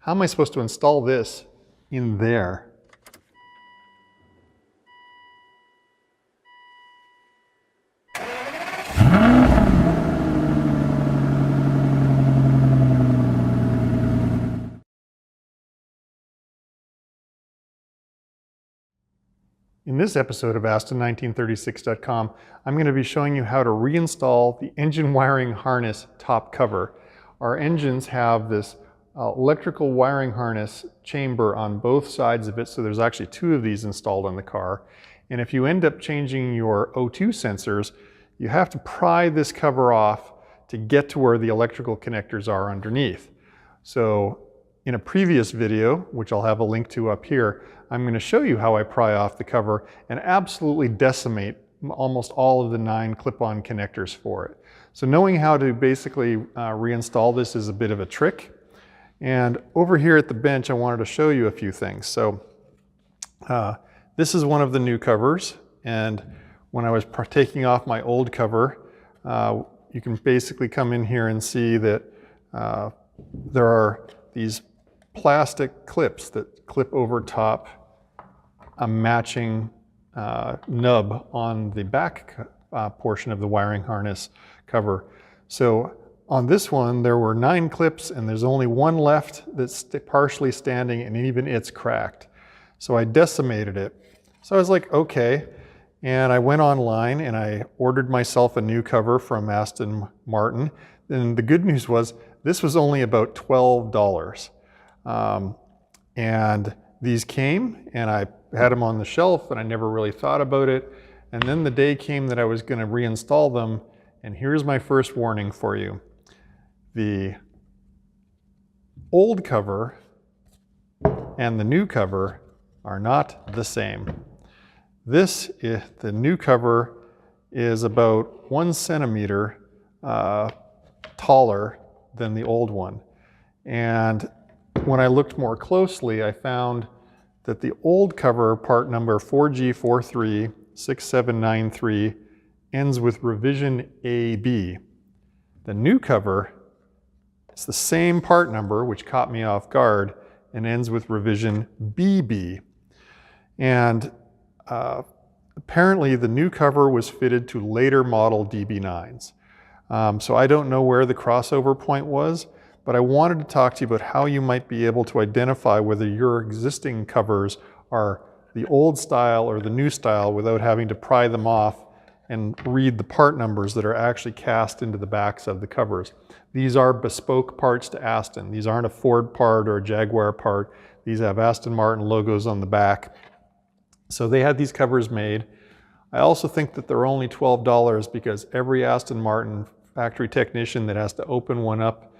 How am I supposed to install this in there? In this episode of Aston1936.com, I'm going to be showing you how to reinstall the engine wiring harness top cover. Our engines have this electrical wiring harness chamber on both sides of it, so there's actually two of these installed on the car. And if you end up changing your O2 sensors, you have to pry this cover off to get to where the electrical connectors are underneath. So in a previous video, which I'll have a link to up here, I'm going to show you how I pry off the cover and absolutely decimate almost all of the 9 clip-on connectors for it. So knowing how to basically reinstall this is a bit of a trick. And over here at the bench, I wanted to show you a few things. So this is one of the new covers, and when I was taking off my old cover, you can basically come in here and see that there are these plastic clips that clip over top a matching nub on the back portion of the wiring harness cover. So on this one, there were 9 clips and there's only one left that's partially standing, and even it's cracked. So I decimated it. So I was like, okay. And I went online and I ordered myself a new cover from Aston Martin. And the good news was this was only about $12. And these came and I had them on the shelf and I never really thought about it. And then the day came that I was going to reinstall them, and here's my first warning for you. The old cover and the new cover are not the same. The new cover is about 1 centimeter taller than the old one. And when I looked more closely, I found that the old cover, part number 4G436793, ends with revision AB. The new cover, it's the same part number, which caught me off guard, and ends with revision BB. And apparently the new cover was fitted to later model DB9s. So I don't know where the crossover point was, but I wanted to talk to you about how you might be able to identify whether your existing covers are the old style or the new style without having to pry them off and read the part numbers that are actually cast into the backs of the covers. These are bespoke parts to Aston. These aren't a Ford part or a Jaguar part. These have Aston Martin logos on the back. So they had these covers made. I also think that they're only $12 because every Aston Martin factory technician that has to open one up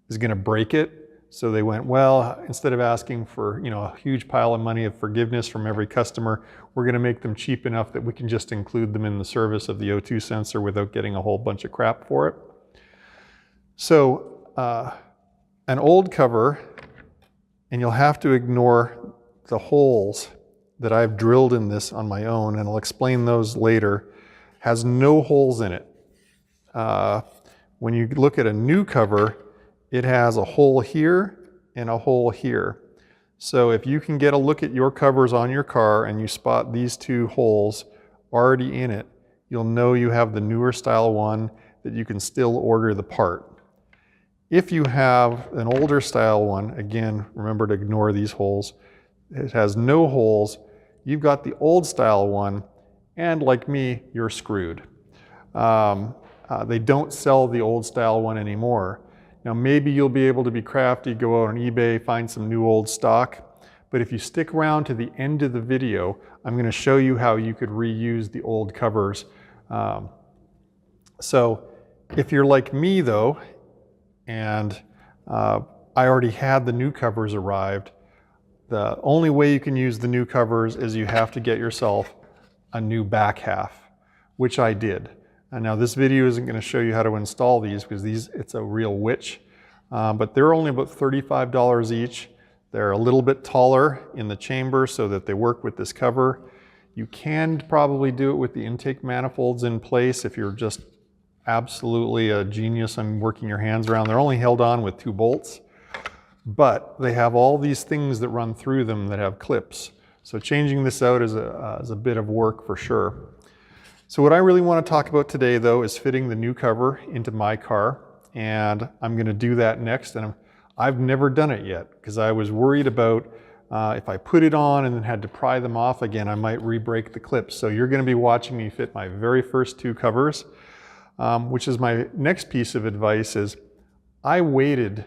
is going to break it. So they went, well, instead of asking for, a huge pile of money of forgiveness from every customer, we're going to make them cheap enough that we can just include them in the service of the O2 sensor without getting a whole bunch of crap for it. So an old cover, and you'll have to ignore the holes that I've drilled in this on my own, and I'll explain those later, has no holes in it. When you look at a new cover, it has a hole here and a hole here. So if you can get a look at your covers on your car and you spot these 2 holes already in it, you'll know you have the newer style one that you can still order the part. If you have an older style one, again, remember to ignore these holes. It has no holes. You've got the old style one, and like me, you're screwed. They don't sell the old style one anymore. Now maybe you'll be able to be crafty, go out on eBay, find some new old stock, but if you stick around to the end of the video, I'm going to show you how you could reuse the old covers. So if you're like me though, and I already had the new covers arrived, the only way you can use the new covers is you have to get yourself a new back half, which I did. And now this video isn't going to show you how to install these because it's a real witch, but they're only about $35 each. They're a little bit taller in the chamber so that they work with this cover. You can probably do it with the intake manifolds in place if you're just absolutely a genius on working your hands around. They're only held on with 2 bolts. but they have all these things that run through them that have clips. So changing this out is a bit of work for sure. So what I really want to talk about today though is fitting the new cover into my car, and I'm going to do that next. And I've never done it yet because I was worried about if I put it on and then had to pry them off again, I might re-break the clips. So you're going to be watching me fit my very first two covers, which is my next piece of advice is I waited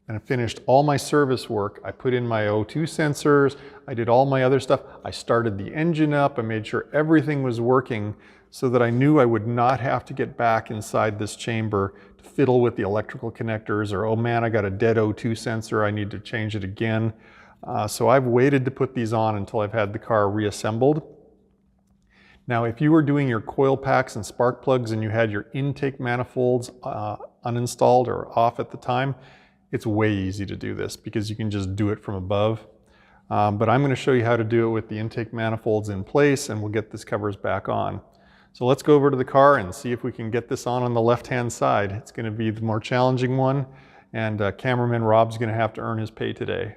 and finished all my service work. I put in my O2 sensors, I did all my other stuff. I started the engine up, I made sure everything was working so that I knew I would not have to get back inside this chamber to fiddle with the electrical connectors or, oh man, I got a dead O2 sensor, I need to change it again. So I've waited to put these on until I've had the car reassembled. Now, if you were doing your coil packs and spark plugs and you had your intake manifolds uninstalled or off at the time, it's way easy to do this because you can just do it from above. But I'm going to show you how to do it with the intake manifolds in place, and we'll get this covers back on. So let's go over to the car and see if we can get this on the left-hand side. It's going to be the more challenging one, and cameraman Rob's going to have to earn his pay today.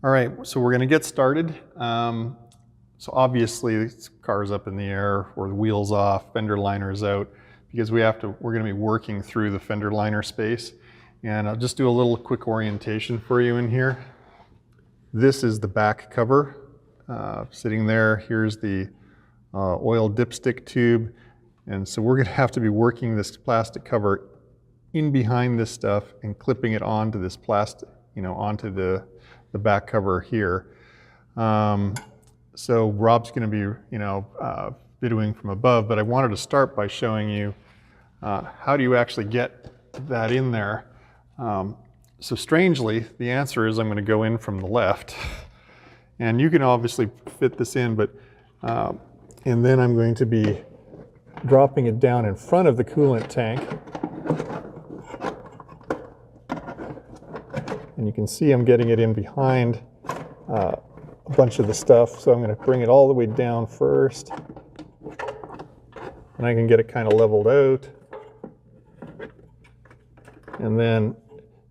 All right, so we're going to get started. So obviously, this car's up in the air, or the wheels off, fender liner's out, because we're going to be working through the fender liner space. And I'll just do a little quick orientation for you in here. This is the back cover sitting there. Here's the oil dipstick tube. And so we're going to have to be working this plastic cover in behind this stuff and clipping it onto this plastic, onto the back cover here. So Rob's going to be, videoing from above, but I wanted to start by showing you how do you actually get that in there. So strangely, the answer is I'm going to go in from the left, and you can obviously fit this in, but and then I'm going to be dropping it down in front of the coolant tank. And you can see I'm getting it in behind a bunch of the stuff, so I'm going to bring it all the way down first, and I can get it kind of leveled out. And then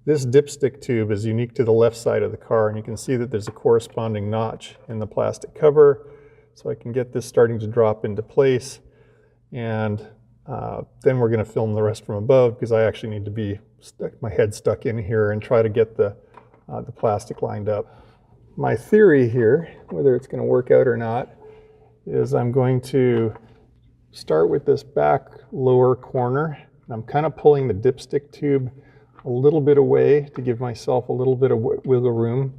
this dipstick tube is unique to the left side of the car, and you can see that there's a corresponding notch in the plastic cover, so I can get this starting to drop into place. And then we're going to film the rest from above because I actually need to be my head stuck in here and try to get the plastic lined up. My theory here, whether it's going to work out or not, is I'm going to start with this back lower corner. I'm kind of pulling the dipstick tube a little bit away to give myself a little bit of wiggle room.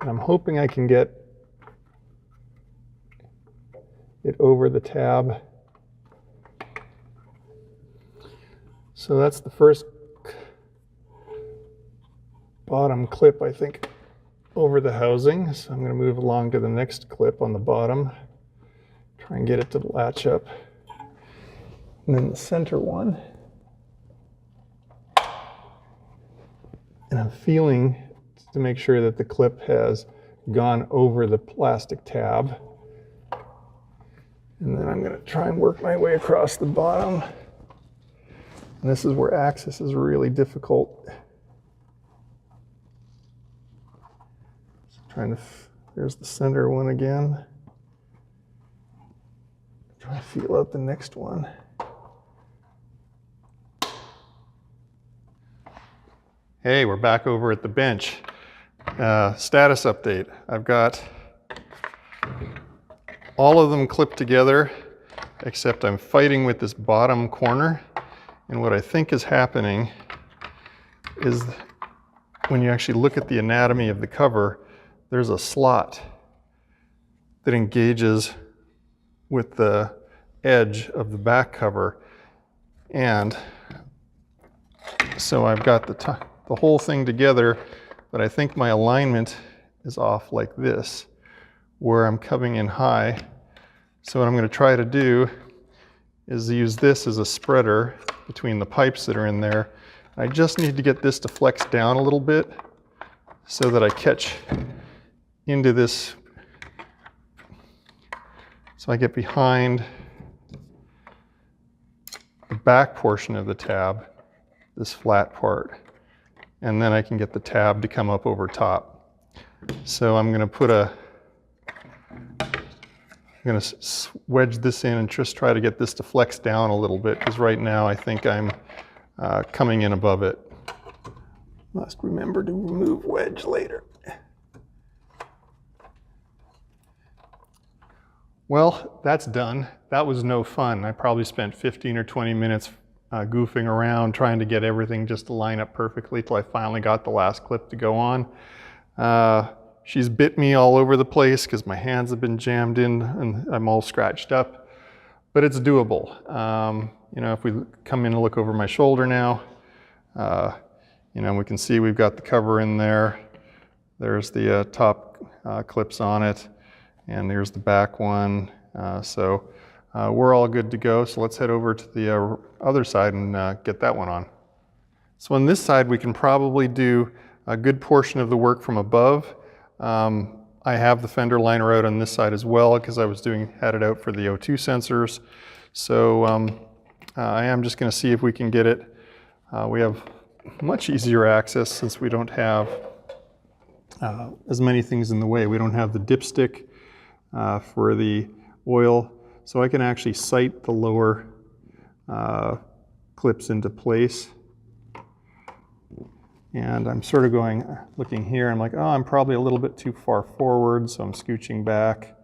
And I'm hoping I can get it over the tab. So that's the first bottom clip, I think, over the housing. So I'm going to move along to the next clip on the bottom, try and get it to latch up. And then the center one. And I'm feeling to make sure that the clip has gone over the plastic tab. And then I'm going to try and work my way across the bottom. And this is where access is really difficult. So there's the center one again. Try to feel out the next one. Hey, we're back over at the bench. Status update. I've got all of them clipped together, except I'm fighting with this bottom corner. And what I think is happening is when you actually look at the anatomy of the cover, there's a slot that engages with the edge of the back cover. And so I've got the whole thing together, but I think my alignment is off like this, where I'm coming in high. So what I'm going to try to do is use this as a spreader between the pipes that are in there. I just need to get this to flex down a little bit so that I catch into this, so I get behind the back portion of the tab, this flat part. and then I can get the tab to come up over top. So I'm going to wedge this in and just try to get this to flex down a little bit, because right now I think I'm coming in above it. Must remember to remove wedge later. Well, that's done. That was no fun. I probably spent 15 or 20 minutes goofing around trying to get everything just to line up perfectly till I finally got the last clip to go on. She's bit me all over the place because my hands have been jammed in and I'm all scratched up, but it's doable. You know, if we come in and look over my shoulder now, you know, we can see we've got the cover in there. There's the top clips on it, and there's the back one. So we're all good to go. So let's head over to the other side and get that one on. So on this side, we can probably do a good portion of the work from above. I have the fender liner out on this side as well because I had it out for the O2 sensors. So I am just going to see if we can get it. We have much easier access since we don't have as many things in the way. We don't have the dipstick for the oil, so I can actually sight the lower clips into place. And I'm sort of looking here, I'm like, oh, I'm probably a little bit too far forward, so I'm scooching back.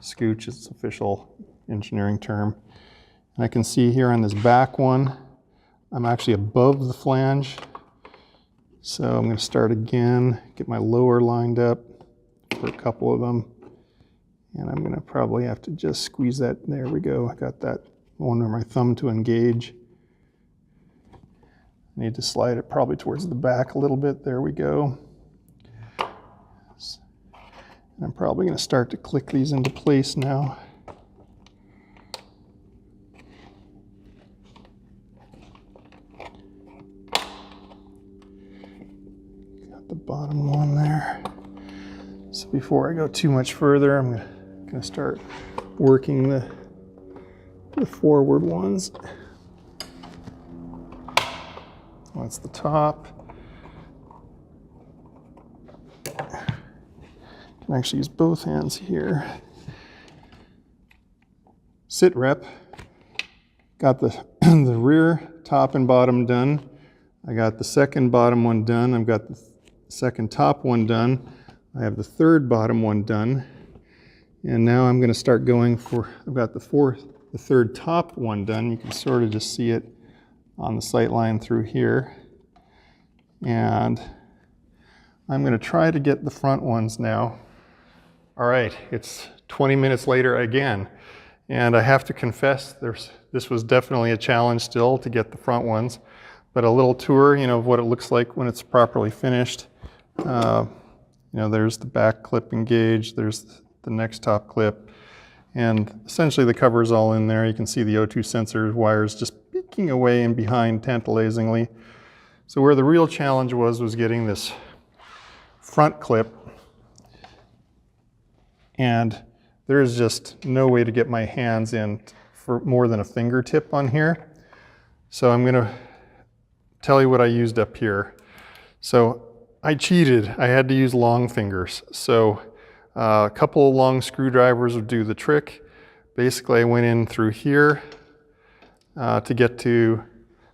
Scooch is an official engineering term. And I can see here on this back one, I'm actually above the flange. So I'm going to start again, get my lower lined up for a couple of them. And I'm going to probably have to just squeeze that. There we go. I got that under my thumb to engage. I need to slide it probably towards the back a little bit. There we go. And I'm probably going to start to click these into place now. Got the bottom one there. So before I go too much further, I'm going to start working the forward ones. That's the top. Can actually use both hands here. Sit rep. Got the rear top and bottom done. I got the second bottom one done. I've got the second top one done. I have the third bottom one done. And now I'm going to start going for, I've got the third top one done. You can sort of just see it on the sight line through here. And I'm going to try to get the front ones now. All right, it's 20 minutes later again. And I have to confess, this was definitely a challenge still to get the front ones. But a little tour, you know, of what it looks like when it's properly finished. You know, there's the back clip engaged, there's the next top clip. And essentially the cover is all in there. You can see the O2 sensor wires just peeking away in behind tantalizingly. So where the real challenge was getting this front clip. And there is just no way to get my hands in for more than a fingertip on here. So I'm going to tell you what I used up here. So I cheated. I had to use long fingers. So a couple of long screwdrivers would do the trick. Basically, I went in through here to get to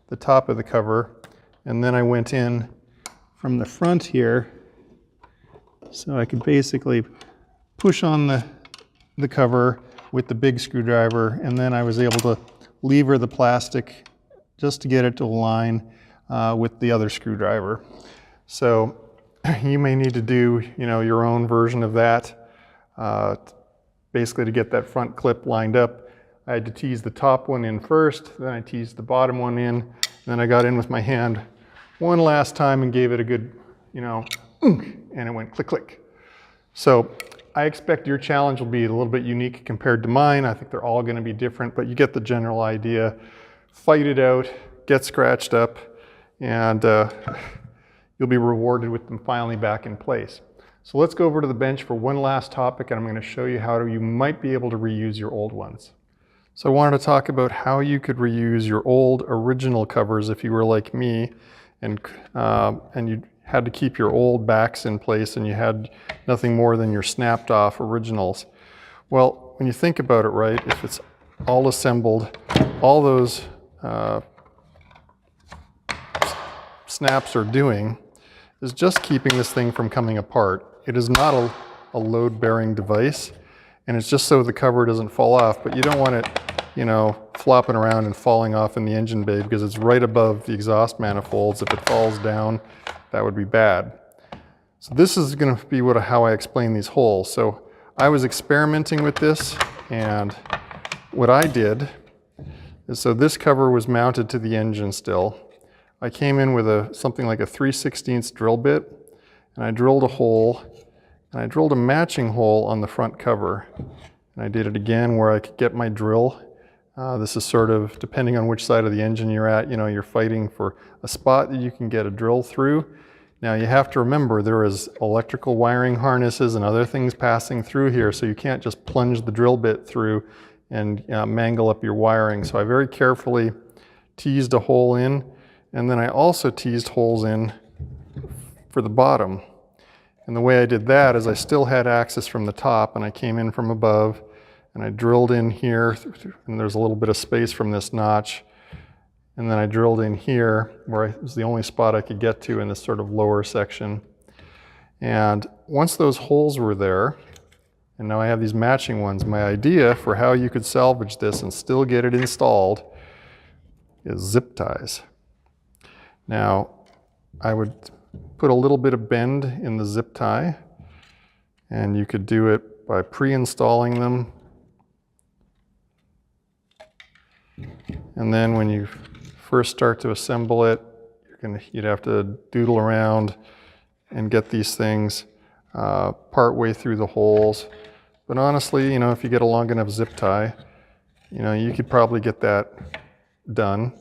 the top of the cover. And then I went in from the front here. So I could basically push on the cover with the big screwdriver. And then I was able to lever the plastic just to get it to align with the other screwdriver. So you may need to do, you know, your own version of that. Basically, to get that front clip lined up, I had to tease the top one in first, then I teased the bottom one in, then I got in with my hand one last time and gave it a good, you know, and it went click, click. So I expect your challenge will be a little bit unique compared to mine. I think they're all going to be different, but you get the general idea. Fight it out, get scratched up, and you'll be rewarded with them finally back in place. So let's go over to the bench for one last topic, and I'm going to show you how you might be able to reuse your old ones. So I wanted to talk about how you could reuse your old original covers if you were like me and you had to keep your old backs in place, and you had nothing more than your snapped off originals. Well, when you think about it, right, if it's all assembled, all those snaps are doing is just keeping this thing from coming apart. It is not a load-bearing device, and it's just so the cover doesn't fall off, but you don't want it, you know, flopping around and falling off in the engine bay because it's right above the exhaust manifolds. If it falls down, that would be bad. So this is going to be how I explain these holes. So I was experimenting with this, and what I did is, so this cover was mounted to the engine still. I came in with something like a 3/16 drill bit, and I drilled a hole, and I drilled a matching hole on the front cover. And I did it again where I could get my drill. This is sort of, depending on which side of the engine you're at, you know, you're fighting for a spot that you can get a drill through. Now you have to remember there is electrical wiring harnesses and other things passing through here, so you can't just plunge the drill bit through and mangle up your wiring. So I very carefully teased a hole in, and then I also teased holes in for the bottom. And the way I did that is I still had access from the top, and I came in from above, and I drilled in here, and there's a little bit of space from this notch. And then I drilled in here, where it was the only spot I could get to in this sort of lower section. And once those holes were there, and now I have these matching ones, my idea for how you could salvage this and still get it installed is zip ties. Now, I would put a little bit of bend in the zip tie, and you could do it by pre-installing them. And then when you first start to assemble it, you'd have to doodle around and get these things part way through the holes. But honestly, you know, if you get a long enough zip tie, you know, you could probably get that done.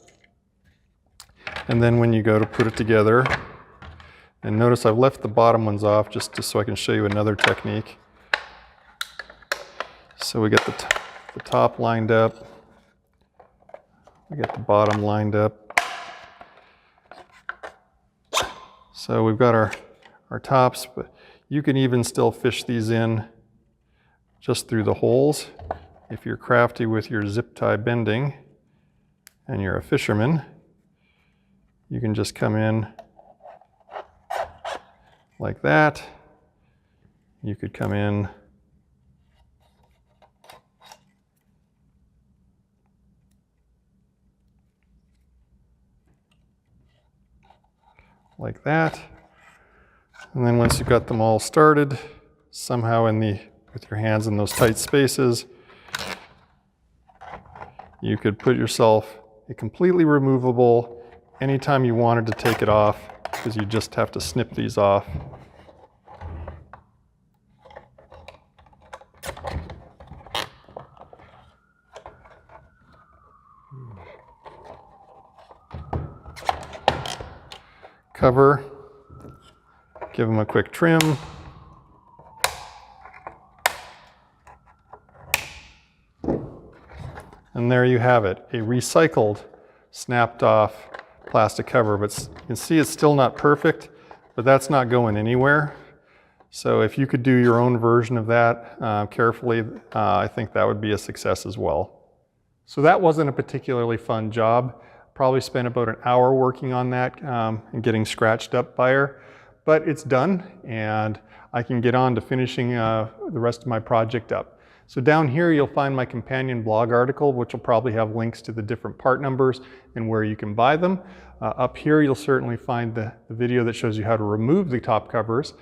And then when you go to put it together, and notice I've left the bottom ones off just so I can show you another technique. So we get the top lined up. We get the bottom lined up. So we've got our tops, but you can even still fish these in just through the holes. If you're crafty with your zip tie bending and you're a fisherman, you can just come in like that. You could come in like that. And then once you've got them all started, somehow with your hands in those tight spaces, you could put yourself a completely removable, anytime you wanted to take it off, because you just have to snip these off. Cover, give them a quick trim. And there you have it, a recycled, snapped off plastic cover. But you can see it's still not perfect, but that's not going anywhere. So if you could do your own version of that carefully, I think that would be a success as well. So that wasn't a particularly fun job. Probably spent about an hour working on that and getting scratched up by her, but it's done, and I can get on to finishing the rest of my project up. So down here you'll find my companion blog article, which will probably have links to the different part numbers and where you can buy them. Up here you'll certainly find the video that shows you how to remove the top covers.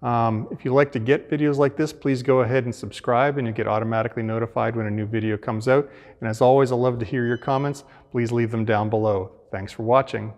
If you like to get videos like this, please go ahead and subscribe, and you get automatically notified when a new video comes out. And as always, I love to hear your comments. Please leave them down below. Thanks for watching.